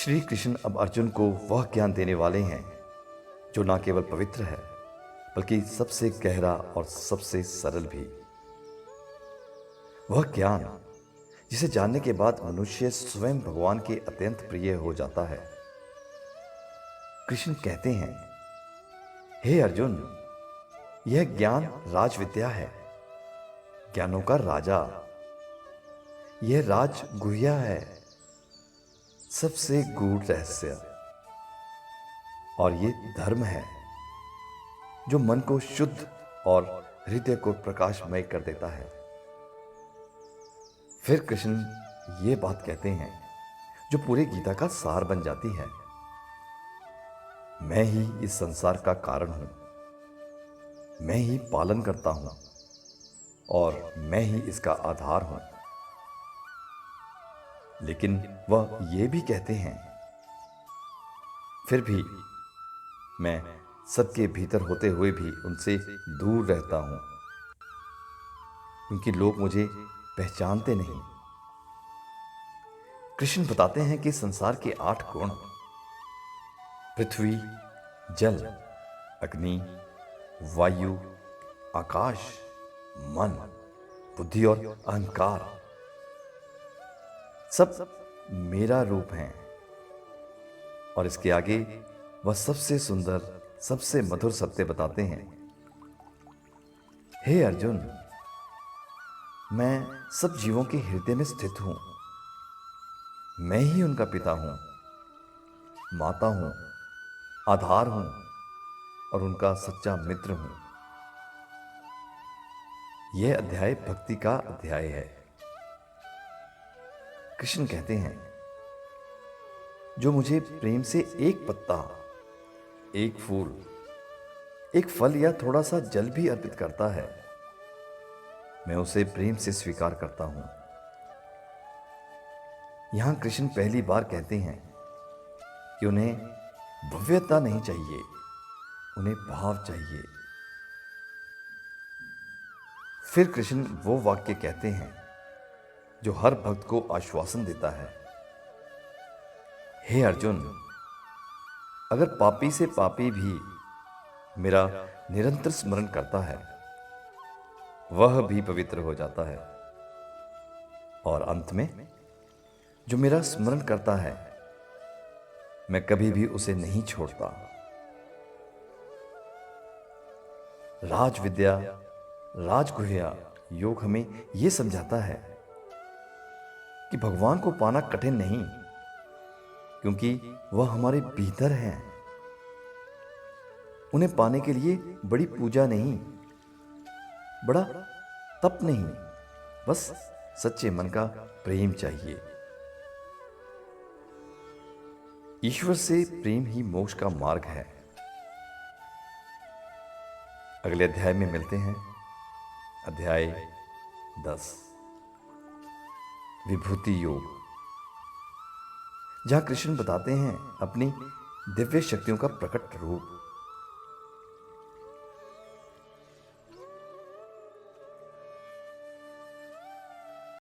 श्री कृष्ण अब अर्जुन को वह ज्ञान देने वाले हैं जो न केवल पवित्र है बल्कि सबसे गहरा और सबसे सरल भी। वह ज्ञान जिसे जानने के बाद मनुष्य स्वयं भगवान के अत्यंत प्रिय हो जाता है। कृष्ण कहते हैं, हे अर्जुन, यह ज्ञान राज विद्या है, ज्ञानों का राजा। यह राज गुह्या है, सबसे गूढ़ रहस्य। और ये धर्म है जो मन को शुद्ध और हृदय को प्रकाशमय कर देता है। फिर कृष्ण ये बात कहते हैं जो पूरे गीता का सार बन जाती है। मैं ही इस संसार का कारण हूं, मैं ही पालन करता हूं और मैं ही इसका आधार हूं। लेकिन वह ये भी कहते हैं, फिर भी मैं सबके भीतर होते हुए भी उनसे दूर रहता हूं, क्योंकि लोग मुझे पहचानते नहीं। कृष्ण बताते हैं कि संसार के 8 गुण, पृथ्वी, जल, अग्नि, वायु, आकाश, मन, बुद्धि और अहंकार, सब मेरा रूप हैं। और इसके आगे वह सबसे सुंदर, सबसे मधुर सत्य बताते हैं, हे अर्जुन, मैं सब जीवों के हृदय में स्थित हूं। मैं ही उनका पिता हूं, माता हूं, आधार हूं और उनका सच्चा मित्र हूं। यह अध्याय भक्ति का अध्याय है। कृष्ण कहते हैं, जो मुझे प्रेम से एक पत्ता, एक फूल, एक फल या थोड़ा सा जल भी अर्पित करता है, मैं उसे प्रेम से स्वीकार करता हूं। यहां कृष्ण पहली बार कहते हैं कि उन्हें भव्यता नहीं चाहिए, उन्हें भाव चाहिए। फिर कृष्ण वो वाक्य कहते हैं जो हर भक्त को आश्वासन देता है, हे अर्जुन, अगर पापी से पापी भी मेरा निरंतर स्मरण करता है, वह भी पवित्र हो जाता है। और अंत में जो मेरा स्मरण करता है, मैं कभी भी उसे नहीं छोड़ता। राज विद्या, राजगुह्या योग हमें यह समझाता है कि भगवान को पाना कठिन नहीं, क्योंकि वह हमारे भीतर हैं। उन्हें पाने के लिए बड़ी पूजा नहीं, बड़ा तप नहीं, बस सच्चे मन का प्रेम चाहिए। ईश्वर से प्रेम ही मोक्ष का मार्ग है। अगले अध्याय में मिलते हैं। अध्याय 10, विभूति योग, जहां कृष्ण बताते हैं अपनी दिव्य शक्तियों का प्रकट रूप।